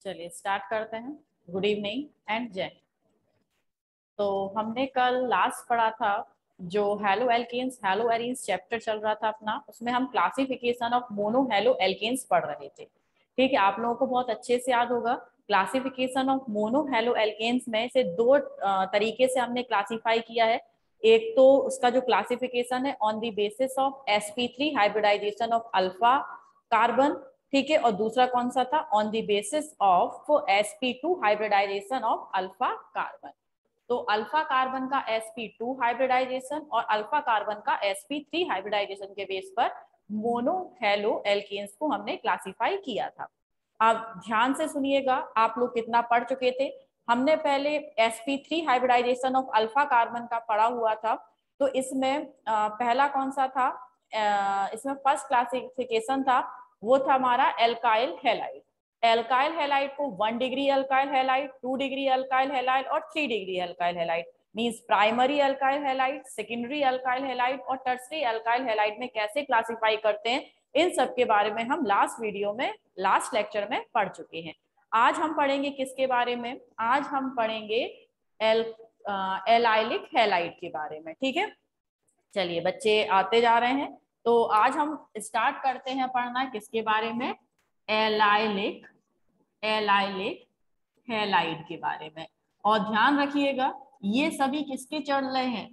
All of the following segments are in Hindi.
चलिए स्टार्ट करते हैं। गुड इवनिंग एंड जय। तो हमने कल लास्ट पढ़ा था जो haloalkanes haloarenes chapter चल रहा था अपना, उसमें हम classification of mono haloalkanes पढ़ रहे थे। ठीक है, आप लोगों को बहुत अच्छे से याद होगा। Classification of mono haloalkanes में से दो तरीके से हमने क्लासिफाई किया है। एक तो उसका जो क्लासिफिकेशन है on the basis of sp3 hybridization of alpha carbon, ठीक है, और दूसरा कौन सा था, on the basis of sp2 hybridization of alpha carbon. तो अल्फा कार्बन का sp2 हाइब्रिडाइजेशन और अल्फा कार्बन का sp3 हाइब्रिडाइजेशन के बेस पर मोनो हेलो एल्केन्स को हमने क्लासिफाई किया था। अब ध्यान से सुनिएगा, आप लोग कितना पढ़ चुके थे। हमने पहले sp3 hybridization of alpha carbon का पढ़ा हुआ था। तो इसमें पहला कौन सा था, इसमें फर्स्ट क्लासिफिकेशन था, वो था हमारा एल्काइल हैलाइड। एल्काइल हैलाइड को 1 degree alkyl halide, 2 degree alkyl halide और 3 degree alkyl halide means primary alkyl halide, secondary alkyl halide और टर्सरी एल्काइल हैलाइड में कैसे क्लासिफाई करते हैं, इन सब के बारे में हम लास्ट वीडियो में लास्ट लेक्चर में पढ़ चुके हैं। आज हम पढ़ेंगे किसके बारे में, आज हम पढ़ेंगे एलाइलिक हैलाइड के बारे में। ठीक है, चलिए बच्चे आते जा रहे हैं। तो आज हम स्टार्ट करते हैं पढ़ना किसके बारे में, एलाइलिक हैलाइड के बारे में। और ध्यान रखिएगा ये सभी किसके चल रहे हैं,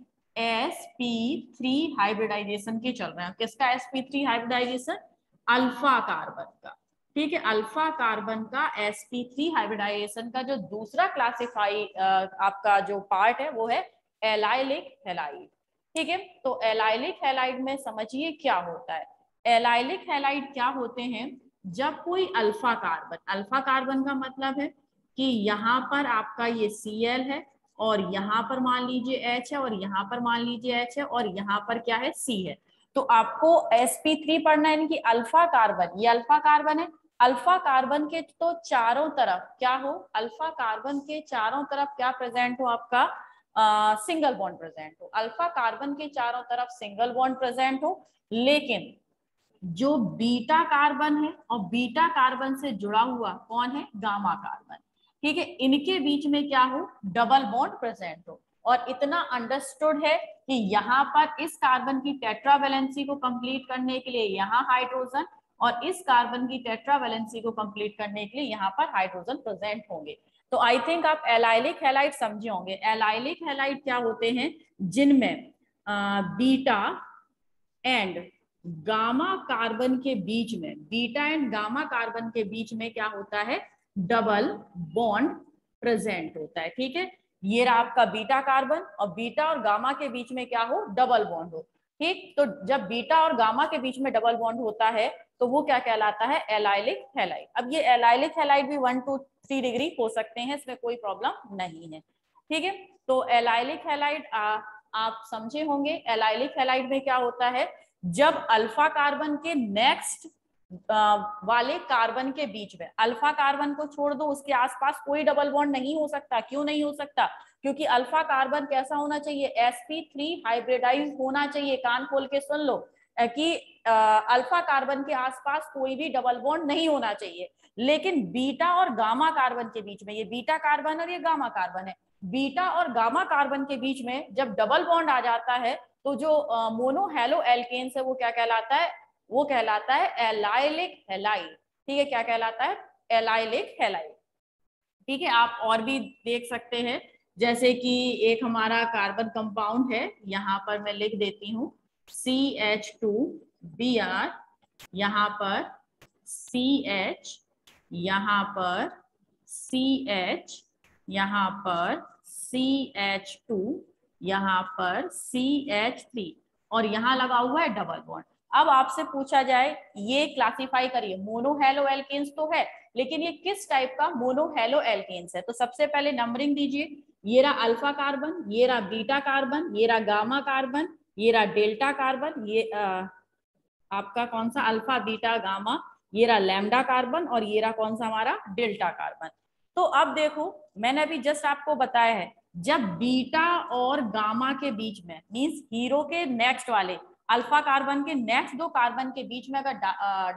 sp3 हाइब्रिडाइजेशन के चल रहे हैं। किसका sp3 हाइब्रिडाइजेशन, अल्फा कार्बन का। ठीक है, अल्फा कार्बन का sp3 हाइब्रिडाइजेशन का जो दूसरा क्लासिफाई आपका जो पार्ट है वो है एलाइलिक हैलाइड। ठीक है, तो एलाइलिक हैलाइड में समझिए क्या होता है। एलाइलिक हैलाइड क्या होते हैं, जब कोई अल्फा कार्बन का मतलब है कि यहाँ पर आपका ये Cl है और यहाँ पर मान लीजिए H है और यहाँ पर मान लीजिए H है और यहाँ पर क्या है, C है। तो आपको sp3 पढ़ना है, यानी कि अल्फा कार्बन, ये अल्फा कार्बन है। अल्फा कार्बन के तो चारों तरफ क्या हो, अल्फा कार्बन के चारों तरफ क्या प्रेजेंट हो, आपका सिंगल बॉन्ड प्रेजेंट हो। अल्फा कार्बन के चारों तरफ सिंगल बॉन्ड प्रेजेंट हो, लेकिन जो बीटा कार्बन है और बीटा कार्बन से जुड़ा हुआ कौन है, गामा कार्बन, ठीक है, इनके बीच में क्या हो, डबल बॉन्ड प्रेजेंट हो। और इतना अंडरस्टूड है कि यहाँ पर इस कार्बन की टेट्रावैलेंसी को कंप्लीट करने के लिए यहाँ हाइड्रोजन और इस कार्बन की टेट्रावैलेंसी को कंप्लीट करने के लिए यहाँ पर हाइड्रोजन प्रेजेंट होंगे। तो आई थिंक आप एलाइलिक हैलाइड समझे होंगे। एलाइलिक हैलाइड क्या होते हैं, जिनमें बीटा एंड गामा कार्बन के बीच में, बीटा एंड गामा कार्बन के बीच में क्या होता है, डबल बॉन्ड प्रेजेंट होता है। ठीक है, ये रहा आपका बीटा कार्बन और बीटा और गामा के बीच में क्या हो, डबल बॉन्ड हो। ठीक, तो जब बीटा और गामा के बीच में डबल बॉन्ड होता है तो वो क्या कहलाता है, एलाइलिक हैलाइड। अब ये एलाइलिक हैलाइड भी 1 to 3 डिग्री हो सकते हैं, इसमें कोई प्रॉब्लम नहीं है। ठीक है, तो एलाइलिक हैलाइड आप समझे होंगे। एलाइलिक हैलाइड में क्या होता है, जब अल्फा कार्बन के नेक्स्ट वाले कार्बन के बीच में, अल्फा कार्बन को छोड़ दो, उसके आसपास कोई डबल बॉन्ड नहीं हो सकता। क्यों नहीं हो सकता, क्योंकि अल्फा कार्बन कैसा होना चाहिए, sp3 हाइब्रिडाइज होना चाहिए। कान खोल के सुन लो कि अल्फा कार्बन के आसपास कोई भी डबल बॉन्ड नहीं होना चाहिए। लेकिन बीटा और गामा कार्बन के बीच में, ये बीटा कार्बन और ये गामा कार्बन है, बीटा और गामा कार्बन के बीच में जब डबल बॉन्ड आ जाता है तो जो मोनो हेलो एल्केन्स है वो क्या कहलाता है, वो कहलाता है एलाइलिक हैलाइड। ठीक है, क्या कहलाता है, एलाइलिक हैलाइड। ठीक है, आप और भी देख सकते हैं, जैसे कि एक हमारा कार्बन कंपाउंड है, यहाँ पर मैं लिख देती हूँ CH2Br, यहाँ पर CH, यहाँ पर CH, यहाँ पर CH2, यहाँ पर CH3 और यहाँ लगा हुआ है डबल बॉन्ड। अब आपसे पूछा जाए ये क्लासिफाई करिए, मोनो हेलो एल्केन्स तो है, लेकिन ये किस टाइप का मोनो हेलो एल्केन्स है। तो सबसे पहले नंबरिंग दीजिए, ये रहा अल्फा कार्बन, ये रहा बीटा कार्बन, ये रहा गामा कार्बन, ये रहा डेल्टा कार्बन, ये आपका कौन सा अल्फा बीटा गामा, ये रहा लैम्डा कार्बन और ये रहा कौन सा हमारा डेल्टा कार्बन। तो अब देखो मैंने अभी जस्ट आपको बताया है, जब बीटा और गामा के बीच में मींस हीरो के नेक्स्ट वाले अल्फा कार्बन के नेक्स्ट दो कार्बन के बीच में अगर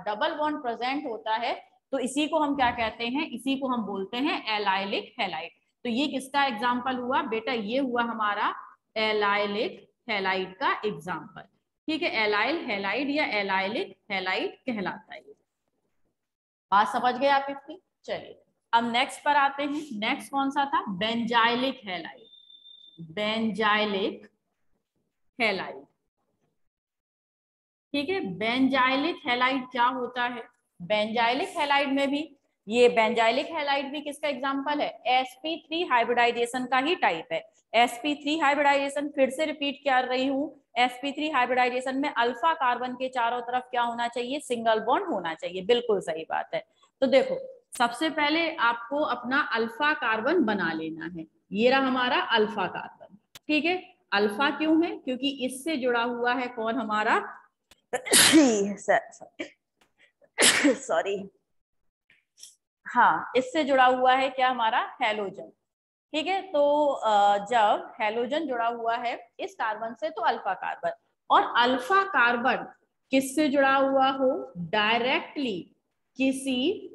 डबल बॉन्ड प्रेजेंट होता है तो इसी को हम क्या कहते हैं, इसी को हम बोलते हैं एलाइलिक हैलाइड। तो ये किसका एग्जाम्पल हुआ बेटा, ये हुआ हमारा एलाइलिक हैलाइड का एग्जाम्पल। ठीक है, एलाइल हैलाइड या एलाइलिक हैलाइड कहलाता है। बात समझ गए आप इसकी। चलिए अब नेक्स्ट पर आते हैं। नेक्स्ट कौन सा था, बेंजाइलिक हैलाइड। बेंजाइलिक हैलाइड, ठीक है। बेंजाइलिक हैलाइड क्या होता है, बेंजाइलिक हैलाइड में भी, ये बेंजाइलिक हैलाइड भी किसका एग्जांपल है, sp3 हाइब्रिडाइजेशन का ही टाइप है। sp3 हाइब्रिडाइजेशन, फिर से रिपीट कर रही हूँ, sp3 हाइब्रिडाइजेशन में अल्फा कार्बन के चारों तरफ क्या होना चाहिए, सिंगल बॉन्ड होना चाहिए। बिल्कुल सही बात है। तो देखो सबसे पहले आपको अपना अल्फा कार्बन बना लेना है। ये रहा हमारा अल्फा कार्बन, ठीक है। अल्फा क्यों है, क्योंकि इससे जुड़ा हुआ है कौन, हमारा सॉरी, हाँ, इससे जुड़ा हुआ है क्या, हमारा हैलोजन। ठीक है, तो जब हैलोजन जुड़ा हुआ है इस कार्बन से तो अल्फा कार्बन, और अल्फा कार्बन किससे जुड़ा हुआ हो, डायरेक्टली किसी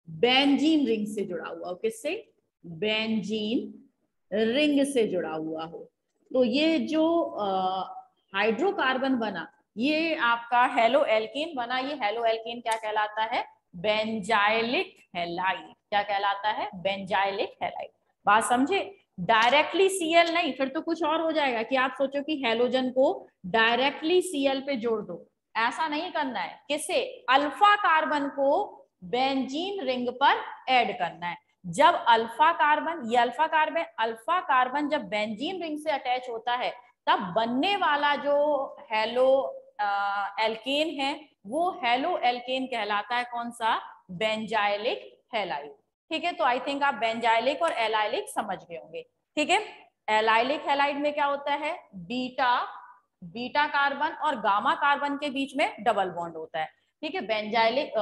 बेंजीन रिंग से जुड़ा हुआ हो। किससे, बेंजीन रिंग से जुड़ा हुआ हो। तो ये जो हाइड्रोकार्बन बना, ये आपका हेलो एल्केन बना। ये हेलो एल्केन क्या कहलाता है, बेंजाइलिक हैलाइड। क्या कहलाता है, बेंजाइलिक हैलाइड। बात समझे, डायरेक्टली Cl नहीं, फिर तो कुछ और हो जाएगा कि आप सोचो कि हैलोजन को डायरेक्टली Cl पे जोड़ दो, ऐसा नहीं करना है। किसे, अल्फा कार्बन को बेंजीन रिंग पर ऐड करना है। जब अल्फा कार्बन, ये अल्फा कार्बन जब बेंजीन रिंग से अटैच होता है, तब बनने वाला जो हेलो एल्केन है वो हेलो एल्केन कहलाता है। कौन सा, बेंजाइलिक हैलाइड। ठीक है, तो आई थिंक आप बेंजाइलिक और एलाइलिक समझ गए होंगे। ठीक है, एलाइलिक हैलाइड में क्या होता है, बीटा कार्बन और गामा कार्बन के बीच में डबल बॉन्ड होता है। ठीक है, बेंजाइलिक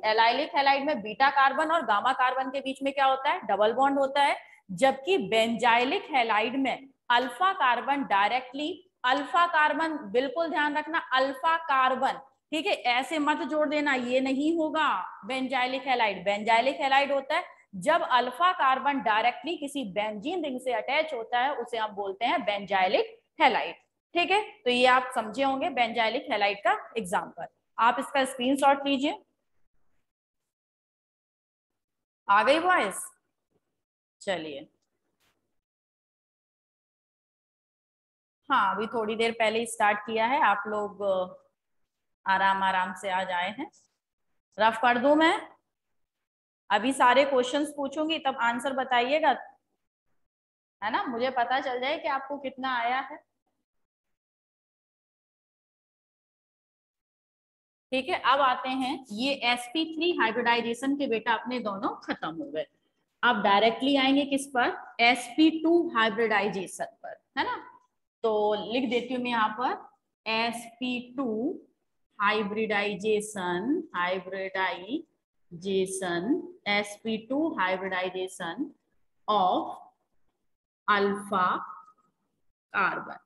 एलाइलिक हैलाइड में बीटा कार्बन और गामा कार्बन के बीच में क्या होता है, डबल बॉन्ड होता है। जबकि बेंजाइलिक हैलाइड में alpha carbon directly, alpha carbon, बिल्कुल ध्यान रखना, अल्फा कार्बन, ठीक है, ऐसे मत जोड़ देना, ये नहीं होगा बेंजाइलिक हैलाइड। बेंजाइलिक हैलाइड होता है जब अल्फा कार्बन डायरेक्टली किसी बेंजीन रिंग से अटैच होता है, उसे हम बोलते हैं बेंजाइलिक हैलाइड। ठीक है, तो ये आप समझे होंगे बेंजाइलिक हैलाइड का एग्जांपल। आप इसका स्क्रीनशॉट लीजिए। आ गई वॉइस, चलिए। हाँ, अभी थोड़ी देर पहले ही स्टार्ट किया है, आप लोग आराम आराम से आ जाए हैं। रफ कर दूं मैं, अभी सारे क्वेश्चंस पूछूंगी तब आंसर बताइएगा, है ना, मुझे पता चल जाए कि आपको कितना आया है। ठीक है, अब आते हैं, ये sp3 हाइब्रिडाइजेशन के बेटा अपने दोनों खत्म हो गए। अब डायरेक्टली आएंगे किस पर, sp2 हाइब्रिडाइजेशन पर, है ना। तो लिख देती हूँ मैं यहाँ पर sp2 hybridization, sp2 hybridization of alpha carbon.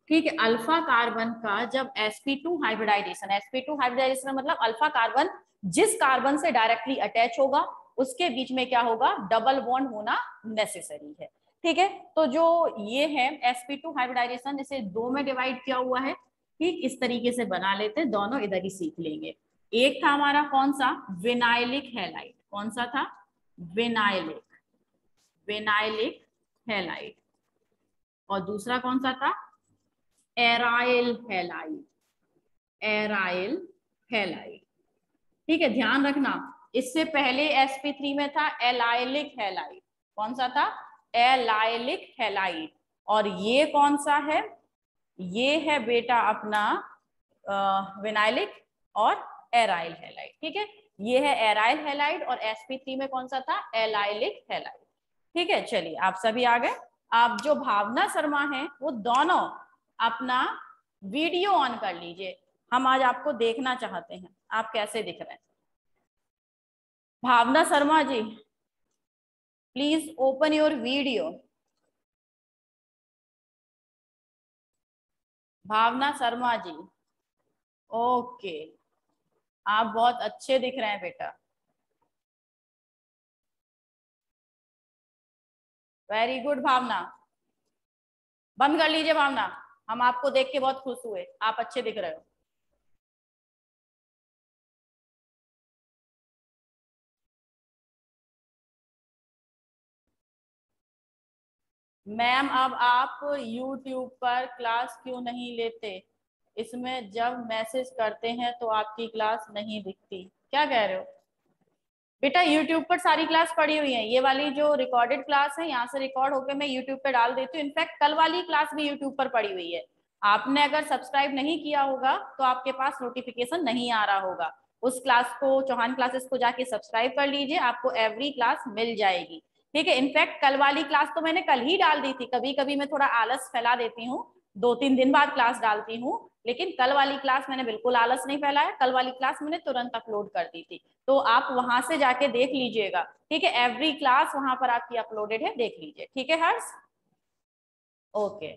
ठीक है, अल्फा कार्बन का जब sp2 हाइब्रिडाइजेशन, sp2 हाइब्रिडाइजेशन मतलब अल्फा कार्बन जिस कार्बन से डायरेक्टली अटैच होगा उसके बीच में क्या होगा, डबल बॉन्ड होना नेसेसरी है। ठीक है, तो जो ये है sp2 हाइब्रिडाइजेशन, इसे दो में डिवाइड किया हुआ है। ठीक, इस तरीके से बना लेते हैं, दोनों इधर ही सीख लेंगे। एक था हमारा कौन सा, विनाइलिक हैलाइड। कौन सा था, विनाइलिक, विनाइलिक हैलाइड। और दूसरा कौन सा था, एराइल हैलाइड, एराइल हैलाइड। ठीक है, ध्यान रखना, इससे पहले sp3 में था एलाइलिक हैलाइड। कौन सा था, एलाइलिक हैलाइड। और ये कौन सा है, ये है बेटा अपना विनाइलिक और एराइल हैलाइड। ठीक है, ये है एराइल हैलाइड और sp3 में कौन सा था, एलाइलिक हैलाइड। ठीक है, चलिए आप सभी आ गए। आप जो भावना शर्मा है वो दोनों अपना वीडियो ऑन कर लीजिए, हम आज आपको देखना चाहते हैं आप कैसे दिख रहे हैं। Bhavna Sharma ji, please open your video. Bhavna Sharma ji, okay, आप बहुत अच्छे दिख रहे हैं बेटा। वेरी गुड भावना, बंद कर लीजिए भावना, हम आपको देख के बहुत खुश हुए, आप अच्छे दिख रहे हो। मैम अब आप YouTube पर क्लास क्यों नहीं लेते? इसमें जब मैसेज करते हैं तो आपकी क्लास नहीं दिखती। क्या कह रहे हो बेटा? YouTube पर सारी क्लास पड़ी हुई है, ये वाली जो रिकॉर्डेड क्लास है यहाँ से रिकॉर्ड होकर मैं YouTube पे डाल देती हूँ। इनफैक्ट कल वाली क्लास भी YouTube पर पड़ी हुई है। आपने अगर सब्सक्राइब नहीं किया होगा तो आपके पास नोटिफिकेशन नहीं आ रहा होगा। उस क्लास को, चौहान क्लासेस को जाके सब्सक्राइब कर लीजिए, आपको एवरी क्लास मिल जाएगी। ठीक है, इनफैक्ट कल वाली क्लास तो मैंने कल ही डाल दी थी। कभी कभी मैं थोड़ा आलस फैला देती हूँ, 2-3 दिन बाद क्लास डालती हूँ, लेकिन कल वाली क्लास मैंने बिल्कुल आलस नहीं फैलाया। कल वाली क्लास मैंने तुरंत अपलोड कर दी थी, तो आप वहां से जाके देख लीजिएगा। ठीक है, एवरी क्लास वहां पर आपकी अपलोडेड है, देख लीजिए। ठीक है हर्ष? ओके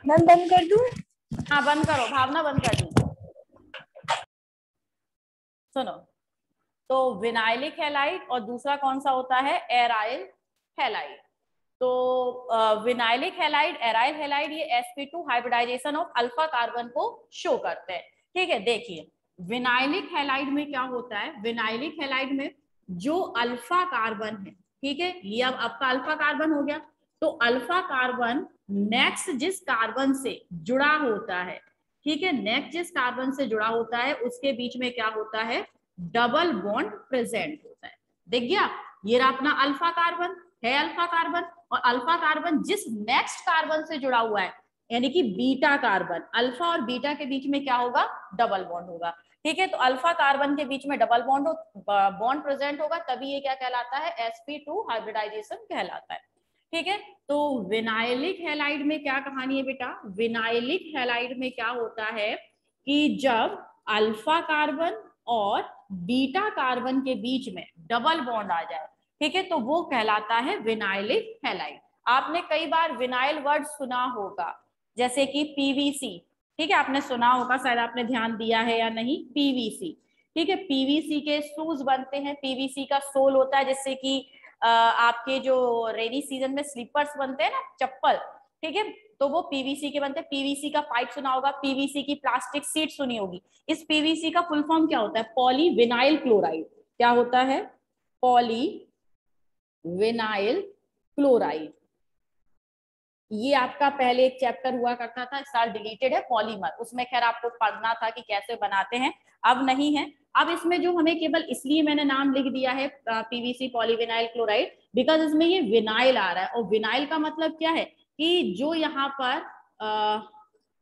मैम बंद कर दूं? हाँ बंद करो, भावना बंद कर दीजिए। सुनो, तो विनाइलिक हैलाइड और दूसरा कौन सा होता है? Aryl halide. तो विनाइलिक हैलाइड, एराइल हैलाइड, ये sp2 hybridization of alpha carbon को शो करते हैं। ठीक है, देखिए विनाइलिक हैलाइड में क्या होता है? विनाइलिक हैलाइड में जो अल्फा कार्बन है, ठीक है, ये अब आपका अल्फा कार्बन हो गया, तो अल्फा कार्बन नेक्स्ट जिस कार्बन से जुड़ा होता है, ठीक है, नेक्स्ट जिस कार्बन से जुड़ा होता है उसके बीच में क्या होता है? डबल बॉन्ड प्रेजेंट होता है। देख गया, ये रहा अपना अल्फा कार्बन, है अल्फा कार्बन, और अल्फा कार्बन जिस नेक्स्ट कार्बन से जुड़ा हुआ है यानी कि बीटा कार्बन, अल्फा और बीटा के बीच में क्या होगा? डबल बॉन्ड होगा। ठीक है, तो अल्फा कार्बन के बीच में डबल बॉन्ड बॉन्ड प्रेजेंट होगा, तभी ये क्या कहलाता है? sp2 हाइब्रिडाइजेशन कहलाता है। ठीक है, तो विनाइलिक हैलाइड में क्या कहानी है बेटा? विनाइलिक हैलाइड में क्या होता है कि जब अल्फा कार्बन और बीटा कार्बन के बीच में डबल बॉन्ड आ जाए, ठीक है, तो वो कहलाता है विनाइलिक हैलाइड। आपने कई बार विनाइल वर्ड सुना होगा, जैसे कि पीवीसी। ठीक है, आपने सुना होगा, शायद आपने ध्यान दिया है या नहीं, पीवीसी। ठीक है, पीवीसी के शूज बनते हैं, पीवीसी का सोल होता है, जैसे कि आपके जो रेनी सीजन में स्लीपर्स बनते हैं ना, चप्पल, ठीक है, तो वो पीवीसी के बनते हैं। पीवीसी का पाइप सुना होगा, पीवीसी की प्लास्टिक सीट सुनी होगी। इस पीवीसी का फुल फॉर्म क्या होता है? Poly vinyl chloride. क्या होता है? Poly vinyl chloride. ये आपका पहले एक चैप्टर हुआ करता था, इस साल डिलीटेड है, पॉलीमर। उसमें खैर आपको पढ़ना था कि कैसे बनाते हैं, अब नहीं है। अब इसमें जो हमें केवल इसलिए मैंने नाम लिख दिया है पीवीसी पॉलीविनाइल क्लोराइड, बिकॉज इसमें ये विनाइल आ रहा है, और विनाइल का मतलब क्या है कि जो यहाँ पर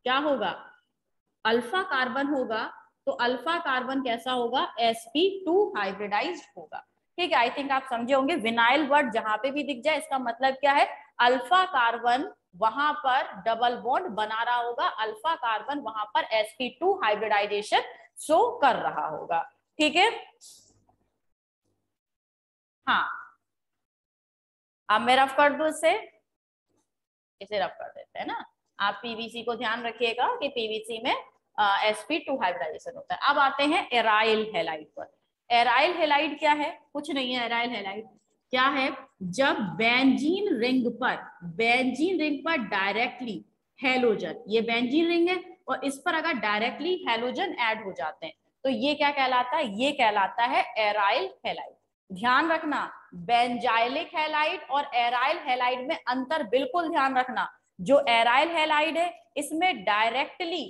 क्या होगा? अल्फा कार्बन होगा, तो अल्फा कार्बन कैसा होगा? sp2 हाइब्रिडाइज्ड होगा। ठीक है, आई थिंक आप समझे होंगे। विनाइल वर्ड जहां पे भी दिख जाए इसका मतलब क्या है? अल्फा कार्बन वहां पर डबल बॉन्ड बना रहा होगा, अल्फा कार्बन वहां पर sp2 हाइब्रिडाइजेशन शो कर रहा होगा। ठीक है, हाँ, अब मैं रफ कर दूं इसे रफ कर देते हैं ना। आप पीवीसी को ध्यान रखिएगा कि पीवीसी में sp2 हाइब्रिडाइजेशन होता है। अब आते हैं एराइल हैलाइड पर। एराइल हैलाइड क्या है? कुछ नहीं है। एराइल हैलाइड क्या है? जब बेंजीन रिंग पर डायरेक्टली हैलोजन, ये बेंजीन रिंग है और इस पर अगर डायरेक्टली हैलोजन ऐड हो जाते हैं तो ये क्या कहलाता है? ये कहलाता है एराइल हैलाइड। ध्यान रखना, बेंजाइलिक हैलाइड और एराइल हैलाइड में अंतर बिल्कुल ध्यान रखना। जो एराइल हैलाइड है इसमें डायरेक्टली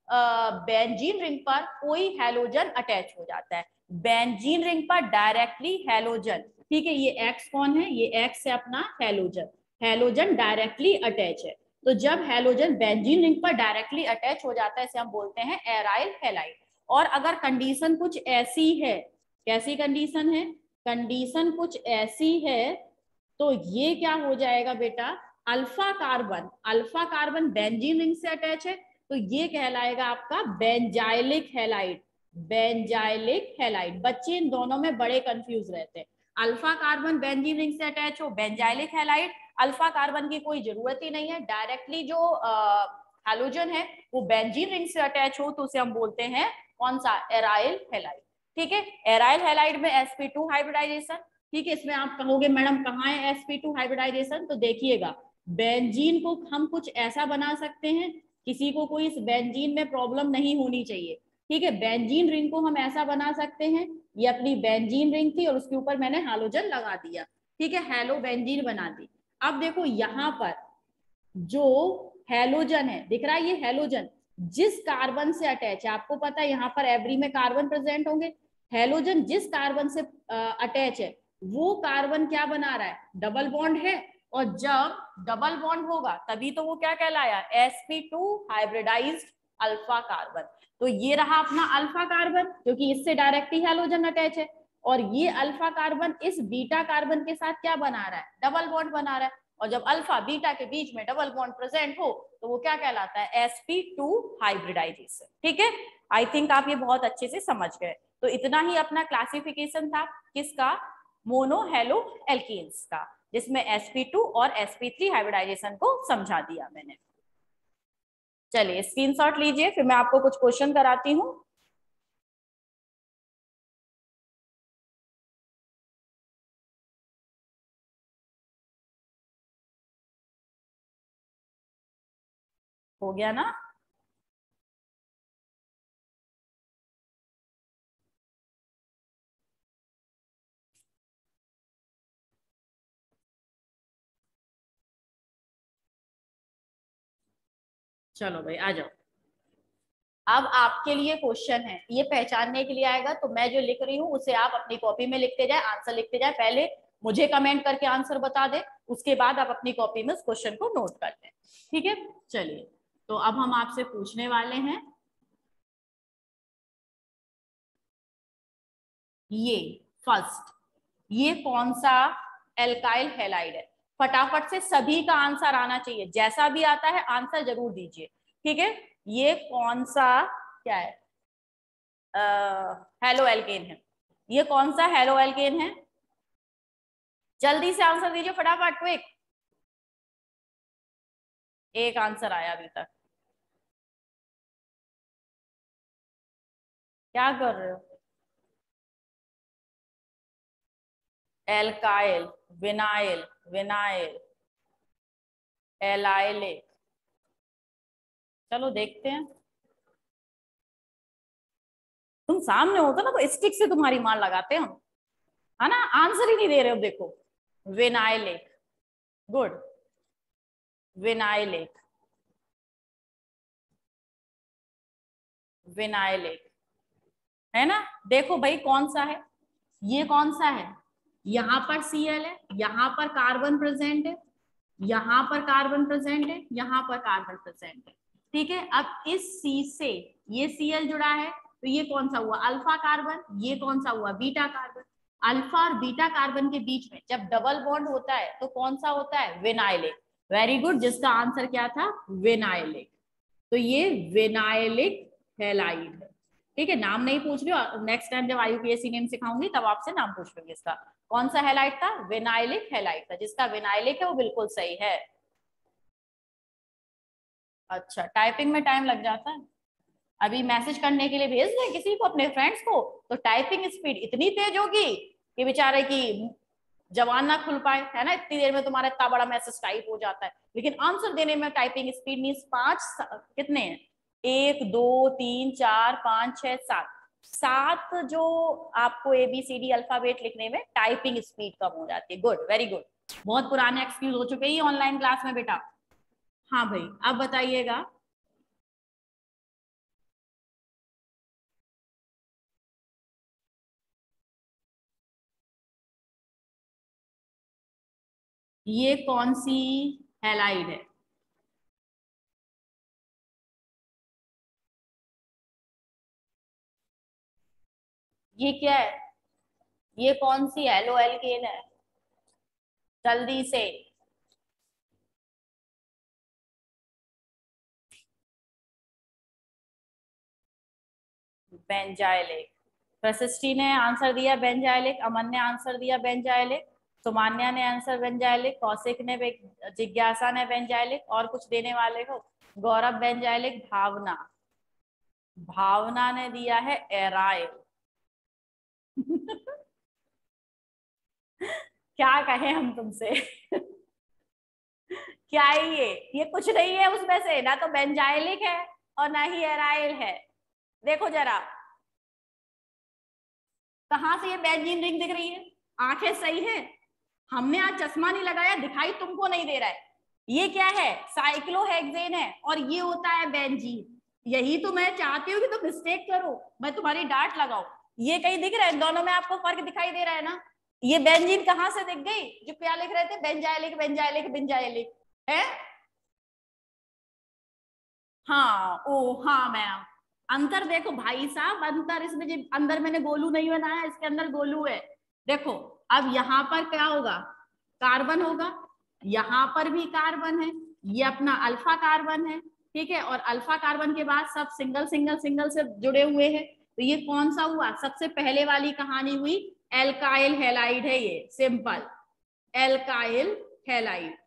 बेंजीन रिंग पर कोई हैलोजन अटैच हो जाता है। बेंजीन रिंग पर डायरेक्टली हैलोजन, ठीक है, ये एक्स कौन है? ये एक्स है अपना हैलोजन। हैलोजन डायरेक्टली अटैच है, तो जब हैलोजन बेंजीन रिंग पर डायरेक्टली अटैच हो जाता है इसे हम बोलते हैं एराइल हैलाइड। और अगर कंडीशन कुछ ऐसी है, कैसी कंडीशन है? कंडीशन कुछ ऐसी है तो ये क्या हो जाएगा बेटा? अल्फा कार्बन बेंजीन रिंग से अटैच है तो ये कहलाएगा आपका बेंजाइलिक हैलाइड। बेंजाइलिक हैलाइड, बच्चे इन दोनों में बड़े कंफ्यूज रहते हैं। अल्फा कार्बन बेंजीन रिंग से अटैच हो, बेंजाइलिक हैलाइड। अल्फा कार्बन की कोई जरूरत ही नहीं है, डायरेक्टली जो हैलोजन है वो बेंजीन रिंग से अटैच हो तो उसे हम बोलते हैं कौन सा? Aryl halide. ठीक है, एराइल हैलाइड में sp2 हाइब्रिडाइजेशन, ठीक है, इसमें आप कहोगे मैडम कहाँ है sp2 हाइब्रिडाइजेशन, तो देखिएगा बेंजीन को हम कुछ ऐसा बना सकते हैं, किसी को कोई इस बेंजीन में प्रॉब्लम नहीं होनी चाहिए। ठीक है, बेंजीन रिंग को हम ऐसा बना सकते हैं, ये अपनी बेंजीन रिंग थी और उसके ऊपर मैंने हैलोजन लगा दिया। ठीक है, हेलो बेंजीन बना दी। अब देखो यहाँ पर जो हैलोजन है, दिख रहा है ये हैलोजन जिस कार्बन से अटैच है, आपको पता है यहाँ पर एवरी में कार्बन प्रेजेंट होंगे, हैलोजन जिस कार्बन से अटैच है वो कार्बन क्या बना रहा है, डबल बॉन्ड है। और जब डबल बॉन्ड होगा तभी तो वो क्या कहलाया, sp2 हाइब्रिडाइज्ड अल्फा कार्बन। तो ये रहा अपना अल्फा कार्बन क्योंकि इससे डायरेक्टली हैलोजन अटैच है, और ये अल्फा कार्बन इस बीटा कार्बन के साथ क्या बना रहा है, डबल बॉन्ड बना रहा है। और जब अल्फा बीटा के बीच में डबल बॉन्ड प्रेजेंट हो तो वो क्या कहलाता है, sp2 हाइब्रिडाइजेशन। ठीक है, आई थिंक आप ये बहुत अच्छे से समझ गए। तो इतना ही अपना क्लासिफिकेशन था किसका, मोनो हेलो एल्कीन्स का, जिसमें sp2 और sp3 हाइब्रिडाइजेशन को समझा दिया मैंने। चलिए स्क्रीनशॉट लीजिए, फिर मैं आपको कुछ क्वेश्चन कराती हूँ। हो गया ना? चलो भाई आ जाओ। अब आपके लिए क्वेश्चन है, ये पहचानने के लिए आएगा, तो मैं जो लिख रही हूँ उसे आप अपनी कॉपी में लिखते जाए, आंसर लिखते जाए। पहले मुझे कमेंट करके आंसर बता दे, उसके बाद आप अपनी कॉपी में उस क्वेश्चन को नोट कर लें। ठीक है, चलिए तो अब हम आपसे पूछने वाले हैं, ये फर्स्ट, ये कौन सा एल्काइल हैलाइड है? फटाफट से सभी का आंसर आना चाहिए, जैसा भी आता है आंसर जरूर दीजिए। ठीक है, ये कौन सा क्या है, हेलो एल्केन है, ये कौन सा हेलो एल्केन है? जल्दी से आंसर दीजिए फटाफट, क्विक। एक आंसर आया अभी तक, क्या कर रहे हो? Alkyl, vinyl, vinyl, allylic. चलो देखते हैं, तुम सामने होते ना तो स्टिक से तुम्हारी मार लगाते हम, है ना? आंसर ही नहीं दे रहे हो, देखो विनाइलिक, गुड, विनाइलिक, विनाइलिक, है ना? देखो भाई कौन सा है, ये कौन सा है, यहाँ पर Cl है, यहाँ पर कार्बन प्रेजेंट है, यहाँ पर कार्बन प्रेजेंट है, यहाँ पर कार्बन प्रेजेंट है। ठीक है, अब इस C से ये Cl जुड़ा है, तो ये कौन सा हुआ, अल्फा कार्बन, ये कौन सा हुआ, बीटा कार्बन। अल्फा और बीटा कार्बन के बीच में जब डबल बॉन्ड होता है तो कौन सा होता है, विनाइलिक। वेरी गुड, जिसका आंसर क्या था, विनाइलिक। तो ये विनाइलिक हैलाइड है। ठीक है, नाम नहीं पूछ रही हो, नेक्स्ट टाइम जब IUPAC नेम सिखाऊंगी तब आपसे नाम पूछ लूंगी इसका। कौन सा हैलाइड था, विनाइलिक हैलाइड था, जिसका विनाइलिक है वो बिल्कुल सही है। अच्छा, टाइपिंग में टाइम लग जाता है, अभी मैसेज करने के लिए भेज दें किसी को अपने फ्रेंड्स को तो टाइपिंग स्पीड इतनी तेज होगी कि बेचारे की जवान ना खुल पाए, है ना? इतनी देर में तुम्हारा इतना बड़ा मैसेज टाइप हो जाता है, लेकिन आंसर देने में टाइपिंग स्पीड मीन्स 5 कितने हैं, 1 2 3 4 5 6 7, 7 जो आपको ABCD अल्फाबेट लिखने में टाइपिंग स्पीड कम हो जाती है। गुड, वेरी गुड, बहुत पुराने एक्सक्यूज हो चुके हैं ऑनलाइन क्लास में बेटा। हाँ भाई, अब बताइएगा, ये कौन सी हैलाइड है? ये क्या है, ये कौन सी एलो एल्केन है, जल्दी से। बेंजाइलिक, प्रशिष्टि ने आंसर दिया बेंजाइलिक, अमन ने आंसर दिया बेंजाइलिक, सुमान्या ने आंसर बेंजाइलिक, कौशिक ने, जिज्ञासा ने बेंजाइलिक, और कुछ देने वाले हो? गौरव बेंजाइलिक, भावना, भावना ने दिया है एराइल। क्या कहें हम तुमसे। क्या है ये कुछ नहीं है उसमें से, ना तो बेंजाइलिक है और ना ही एराइल है। देखो जरा, कहां से ये बेंजीन रिंग दिख रही है? आंखें सही है, हमने आज चश्मा नहीं लगाया, दिखाई तुमको नहीं दे रहा है। ये क्या है? साइक्लोहेक्सेन है और ये होता है बेंजीन। यही तो मैं चाहती हूँ कि तुम मिस्टेक करो, मैं तुम्हारी डांट लगाऊं। ये कहीं दिख रहा है? दोनों में आपको फर्क दिखाई दे रहा है ना? ये बेंजीन कहां से दिख गई? जो क्या लिख रहे थे, बेंजाइलिक बेंजाइलिक बेंजाइलिक है। हाँ, ओ हाँ मैम, अंतर देखो भाई साहब, अंतर इसमें जो अंदर मैंने गोलू नहीं बनाया, इसके अंदर गोलू है। देखो, अब यहाँ पर क्या होगा? कार्बन होगा, यहाँ पर भी कार्बन है, ये अपना अल्फा कार्बन है, ठीक है। और अल्फा कार्बन के बाद सब सिंगल सिंगल सिंगल से जुड़े हुए हैं। तो ये कौन सा हुआ? सबसे पहले वाली कहानी हुई एल्काइल हैलाइड है, ये सिंपल एल्काइल हैलाइड।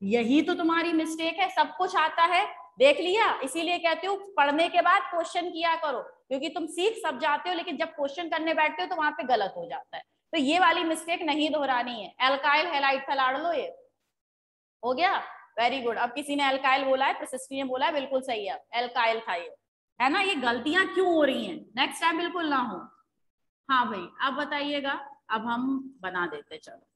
यही तो तुम्हारी मिस्टेक है, सब कुछ आता है देख लिया, इसीलिए कहती हूँ पढ़ने के बाद क्वेश्चन किया करो, क्योंकि तुम सीख सब जाते हो लेकिन जब क्वेश्चन करने बैठते हो तो वहां पे गलत हो जाता है। तो ये वाली मिस्टेक नहीं दोहरानी है। एल्काइल हैलाइड फैलाड़ लो, ये हो गया, वेरी गुड। अब किसी ने एल्काइल बोला है, प्रशस्ति ने बोला है, बिल्कुल सही है, एल्काइल था ये, है ना। ये गलतियां क्यों हो रही हैं, नेक्स्ट टाइम बिल्कुल ना हो। हाँ भाई, अब बताइएगा, अब हम बना देते, चलो।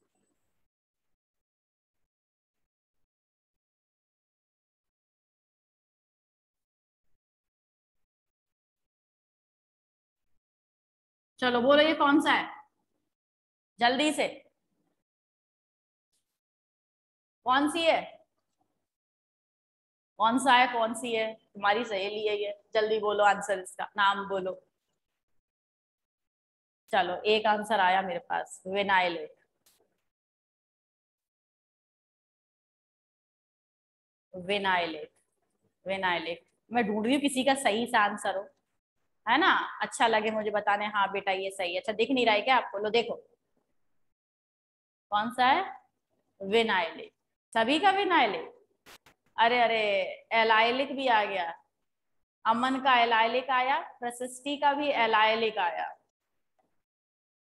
चलो बोलो, ये कौन सा है, जल्दी से, कौन सी है? कौन सा है, कौन सी है? तुम्हारी सहेली है ये, जल्दी बोलो आंसर, इसका नाम बोलो। चलो, एक आंसर आया मेरे पास, विनाइलेट। विनाइलेट, विनाइलेट। मैं ढूंढ रही हूँ किसी का सही सा आंसर हो, है ना, अच्छा लगे मुझे बताने, हाँ बेटा ये सही है। अच्छा, दिख नहीं रहा है क्या आपको? लो देखो, कौन सा है? विनाइलेट। सभी का विनाइलेट? अरे अरे, एलाइलिक भी आ गया, अमन का एलाइलिक आया, प्रशस्ति का भी एलाइलिक आया,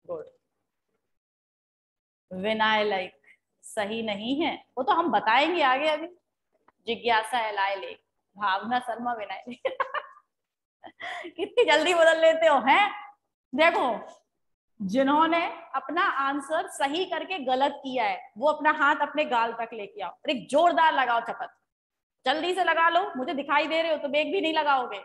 गुड। विनाइलिक सही नहीं है, वो तो हम बताएंगे आगे अभी। जिज्ञासा एलाइलिक, भावना शर्मा विनाइलिक। कितनी जल्दी बदल लेते हो हैं। देखो, जिन्होंने अपना आंसर सही करके गलत किया है वो अपना हाथ अपने गाल तक लेके आओ और एक जोरदार लगाओ चपत, जल्दी से लगा लो, मुझे दिखाई दे रहे हो तो बेग भी नहीं लगाओगे,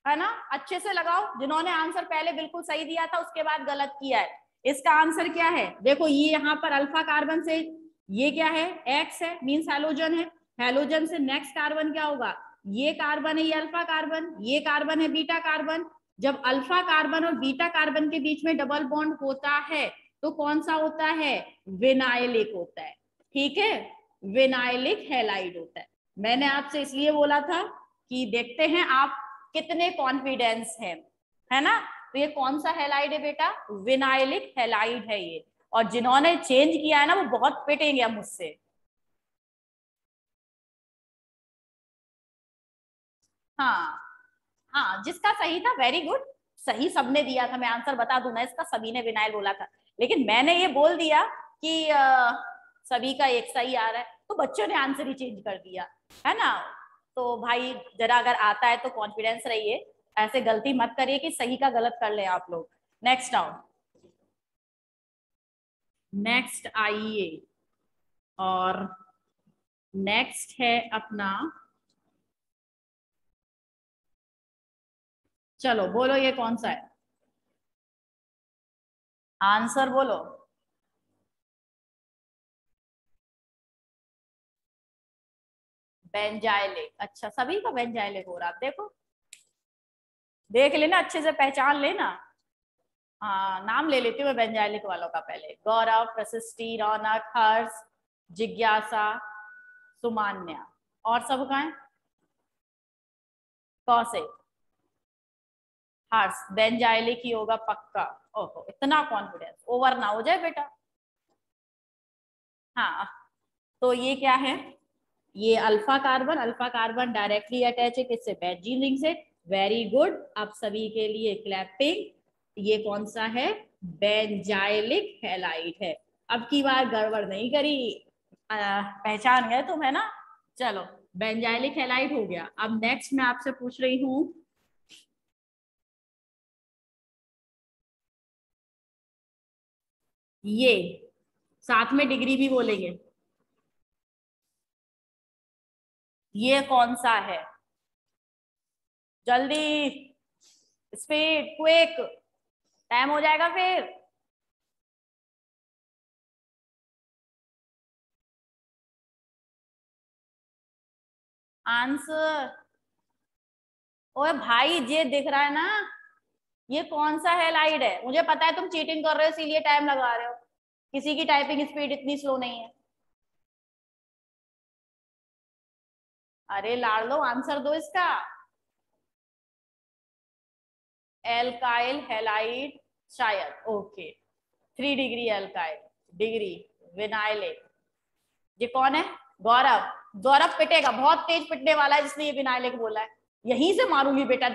है ना। अच्छे से लगाओ, जिन्होंने आंसर पहले बिल्कुल सही दिया था उसके बाद गलत किया है। इसका आंसर क्या है? देखो, ये यहाँ पर अल्फा कार्बन से, ये क्या है? एक्स है, मीन्स हैलोजन है। हैलोजन से नेक्स्ट कार्बन क्या होगा? ये कार्बन है, ये अल्फा कार्बन, ये कार्बन है बीटा कार्बन। जब अल्फा कार्बन और बीटा कार्बन के बीच में डबल बॉन्ड होता है तो कौन सा होता है? विनाइलिक होता है, ठीक है, विनाइलिक हैलाइड होता है। मैंने आपसे इसलिए बोला था कि देखते हैं आप कितने कॉन्फिडेंस है ना। तो ये कौन सा हैलाइड है बेटा? विनाइलिक हैलाइड है ये। और जिन्होंने चेंज किया है ना वो बहुत पिटेंगे मुझसे। हाँ हाँ, जिसका सही था वेरी गुड, सही सबने दिया था। मैं आंसर बता दूं ना इसका, सभी ने विनाइल बोला था, लेकिन मैंने ये बोल दिया कि सभी का एक सही आ रहा है तो बच्चों ने आंसर ही चेंज कर दिया, है ना। तो भाई जरा अगर आता है तो कॉन्फिडेंस रहिए, ऐसे गलती मत करिए कि सही का गलत कर ले आप लोग। नेक्स्ट आओ, नेक्स्ट आइए, और नेक्स्ट है अपना, चलो बोलो ये कौन सा है, आंसर बोलो। बेंजाइलिक, अच्छा सभी का बेंजाइलिक हो रहा, देखो देख लेना, अच्छे से पहचान लेना। हाँ, नाम ले लेती हूँ मैं बेंजाइलिक वालों का पहले, गौरव, प्रशिष्टि, रौनक, हर्ष, जिज्ञासा, सुमान्या, और सब का है कौशिक, हर्ष, बेंजाइलिक ही होगा पक्का। ओहो, इतना कॉन्फिडेंस, ओवर ना हो जाए बेटा। हाँ, तो ये क्या है? ये अल्फा कार्बन डायरेक्टली अटैच है किससे? बेंजीन रिंग से। वेरी गुड, आप सभी के लिए क्लैपिंग। ये कौन सा है? बेंजाइलिक हैलाइड है। अब की बार गड़बड़ नहीं करी, पहचान गए तुम, है ना। चलो, बेंजाइलिक हैलाइड हो गया। अब नेक्स्ट मैं आपसे पूछ रही हूँ, ये साथ में डिग्री भी बोलेंगे, ये कौन सा है? जल्दी, स्पीड, क्विक, टाइम हो जाएगा फिर। आंसर। ओए भाई, ये दिख रहा है ना, ये कौन सा हैलाइड है? मुझे पता है तुम चीटिंग कर रहे हो इसीलिए टाइम लगा रहे हो, किसी की टाइपिंग स्पीड इतनी स्लो नहीं है। अरे लाड़ लो, आंसर दो इसका। एल्काइल हैलाइड शायद। Okay, 3 degree alkyl, degree vinylic. ये कौन है? गौरव। गौरव पिटेगा, बहुत तेज पिटने वाला है जिसने ये विनाइलिक बोला है, यहीं से मारूंगी बेटा।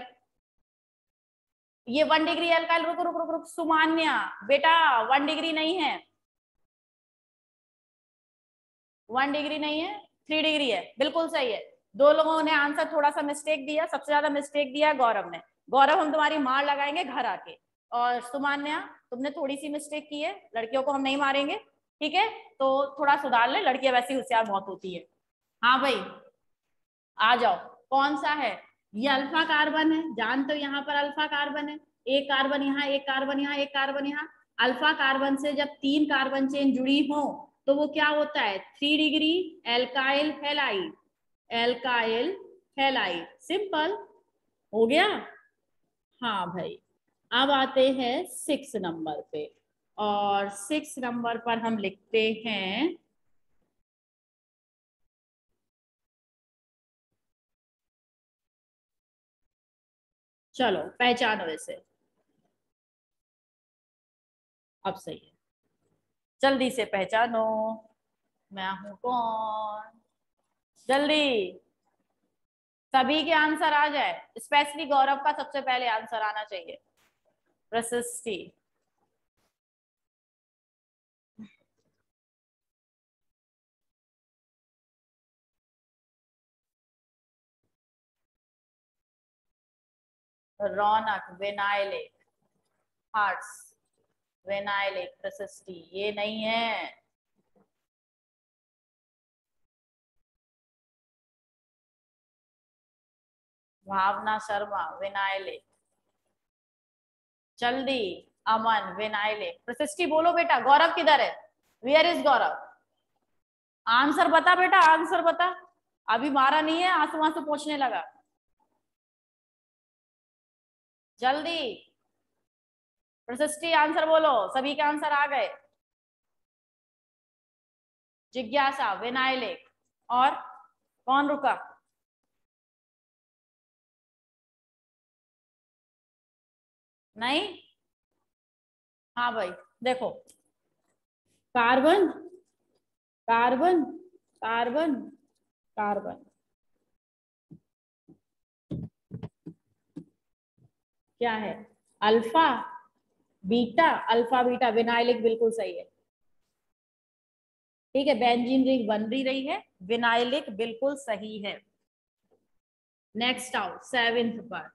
ये 1 डिग्री एल्काइल, रुक रुक रुक रुक, सुमान्या बेटा, 1 डिग्री नहीं है, 1 डिग्री नहीं है, 3 डिग्री है, बिल्कुल सही है। दो लोगों ने आंसर थोड़ा सा मिस्टेक दिया, सबसे ज्यादा मिस्टेक दिया गौरव ने। गौरव, हम तुम्हारी मार लगाएंगे घर आके। और सुमान्या, तुमने थोड़ी सी मिस्टेक की है, लड़कियों को हम नहीं मारेंगे, ठीक है? तो थोड़ा सुधार ले, लड़कियां वैसी होशियार बहुत होती है। हाँ भाई, आ जाओ। कौन सा है? ये अल्फा कार्बन है, जान, तो यहाँ पर अल्फा कार्बन है, एक कार्बन यहाँ, एक कार्बन यहाँ, एक कार्बन यहाँ। अल्फा कार्बन से जब 3 कार्बन चेन जुड़ी हो तो वो क्या होता है? 3 degree alkyl halide. Alkyl halide, simple हो गया। हाँ भाई, अब आते हैं 6 नंबर पे, और 6 नंबर पर हम लिखते हैं, चलो पहचानो इसे। अब सही है, जल्दी से पहचानो, मैं हूं कौन? जल्दी, सभी के आंसर आ जाए, स्पेशली गौरव का सबसे पहले आंसर आना चाहिए। प्रशस्ति। रौनक, विनायलिक, हार्ट्स, विनायलिक, प्रशस्ति, ये नहीं है। भावना शर्मा, विनायलिक। जल्दी, अमन, विनायलिक। प्रशस्ति बोलो बेटा, गौरव किधर है? Where is Gaurav? आंसर बता बेटा, आंसर बता, अभी मारा नहीं है, आंसू आंसू पूछने लगा। जल्दी, प्रशस्ति आंसर बोलो, सभी के आंसर आ गए। जिज्ञासा, विनायलिक, और कौन रुका? नहीं? हाँ भाई, देखो, कार्बन, कार्बन, कार्बन, कार्बन, क्या है? Alpha, beta, alpha beta, vinylic बिल्कुल सही है, ठीक है, बेंजीन रिंग बन रही है, विनाइलिक बिल्कुल सही है। नेक्स्ट आओ 7th पर,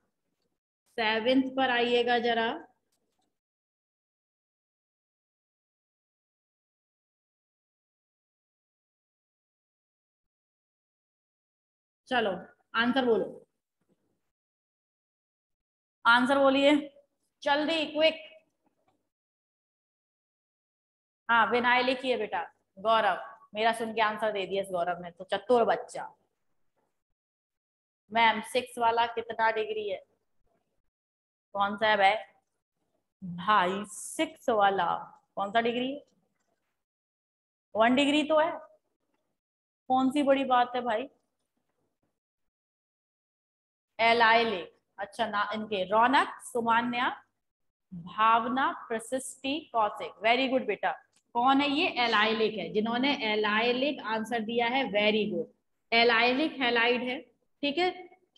7th पर आइएगा जरा। चलो, आंसर बोलो, आंसर बोलिए, जल्दी, क्विक। हाँ, विनाइलिक ही है बेटा। गौरव, मेरा सुन के आंसर दे दिया इस गौरव ने, तो चतुर बच्चा। मैम, 6 वाला कितना डिग्री है? कौन सा है भाई? भाई 6 वाला कौन सा डिग्री है? 1 डिग्री तो है, कौन सी बड़ी बात है भाई। एलाइलिक, अच्छा ना, इनके रौनक, सुमान्या, भावना, प्रशिष्टि, कौशिक, वेरी गुड बेटा। कौन है ये? एलाइलिक है, जिन्होंने एलाइलिक आंसर दिया है, वेरी गुड। एलाइलिक हैलाइड है, ठीक है।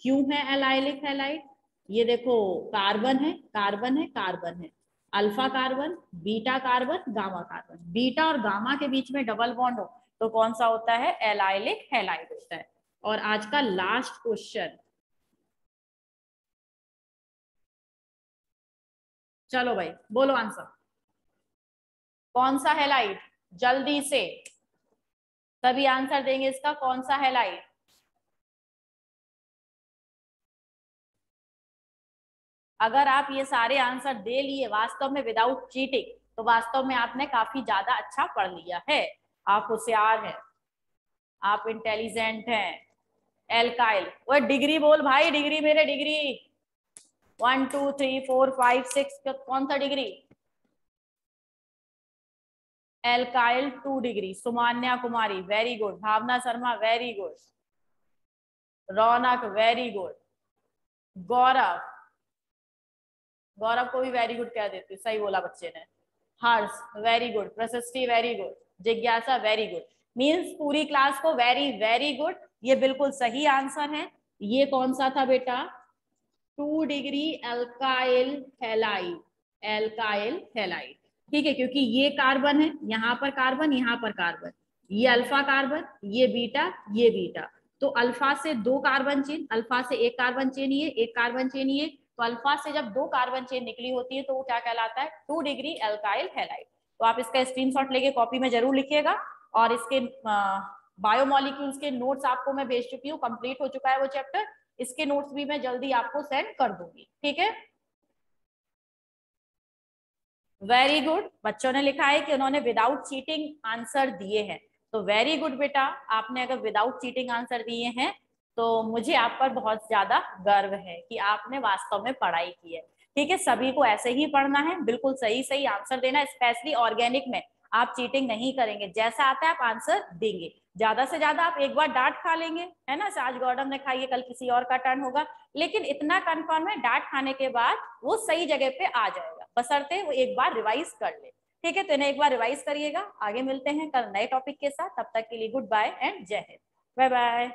क्यों है एलाइलिक हैलाइड? ये देखो, कार्बन है, कार्बन है, कार्बन है, alpha carbon, beta carbon, gamma carbon. Beta और गामा के बीच में डबल बॉन्ड हो तो कौन सा होता है? एलाइलिक हैलाइड होता है। और आज का लास्ट क्वेश्चन, चलो भाई बोलो आंसर, कौन सा हैलाइड? जल्दी से सभी आंसर देंगे इसका, कौन सा हैलाइड? अगर आप ये सारे आंसर दे लिए वास्तव में विदाउट चीटिंग, तो वास्तव में आपने काफी ज्यादा अच्छा पढ़ लिया है, आप होशियार हैं, आप इंटेलिजेंट हैं। एल्काइल, वो डिग्री बोल भाई, डिग्री मेरे डिग्री 1 2 3 4 5 6, कौन सा degree? Alkyl 2 degree. Sumanya Kumari very good, Bhavna Sharma very good, Raunak very good, Gaurav, Gaurav को भी वेरी गुड कह देती, सही बोला बच्चे ने। हर्ष वेरी गुड, प्रशस्ति वेरी गुड, जिज्ञासा वेरी गुड। मीन्स पूरी क्लास को वेरी वेरी गुड, ये बिल्कुल सही आंसर है। ये कौन सा था बेटा? 2 degree alkyl halide, alkyl halide. ठीक है, क्योंकि ये कार्बन है, यहाँ पर कार्बन, यहाँ पर कार्बन, ये अल्फा कार्बन, ये बीटा, ये बीटा। तो अल्फा से 2 कार्बन चेन, अल्फा से 1 कार्बन चेन, ये 1 कार्बन चेन, ये तो अल्फा से जब 2 कार्बन चेन निकली होती है तो वो क्या कहलाता है? 2 डिग्री एल्काइल हैलाइड। तो आप इसका स्क्रीनशॉट लेके कॉपी में जरूर लिखिएगा। और इसके बायोमोलिक्यूल्स के नोट्स आपको मैं भेज चुकी हूँ, कंप्लीट हो चुका है वो चैप्टर, इसके नोट्स भी मैं जल्दी आपको सेंड कर दूंगी। ठीक है, वेरी गुड। बच्चों ने लिखा है कि उन्होंने विदाउट चीटिंग आंसर दिए हैं, तो वेरी गुड बेटा, आपने अगर विदाउट चीटिंग आंसर दिए हैं तो मुझे आप पर बहुत ज्यादा गर्व है कि आपने वास्तव में पढ़ाई की है। ठीक है, सभी को ऐसे ही पढ़ना है, बिल्कुल सही सही आंसर देना, स्पेशली ऑर्गेनिक में आप चीटिंग नहीं करेंगे, जैसा आता है आप आंसर देंगे। ज्यादा से ज्यादा आप एक बार डांट खा लेंगे, है ना, आज गॉर्डन ने खाई है, कल किसी और का टर्न होगा, लेकिन इतना कंफर्म है डांट खाने के बाद वो सही जगह पे आ जाएगा, बशर्ते वो एक बार रिवाइज कर ले। ठीक है, तो इन्हें एक बार रिवाइज करिएगा। आगे मिलते हैं कल नए टॉपिक के साथ, तब तक के लिए गुड बाय एंड जय हिंद, बाय बाय।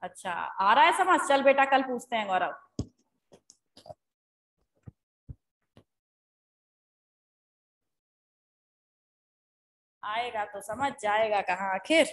अच्छा, आ रहा है समझ? चल बेटा कल पूछते हैं गौरव। आएगा तो समझ, जाएगा कहाँ आखिर।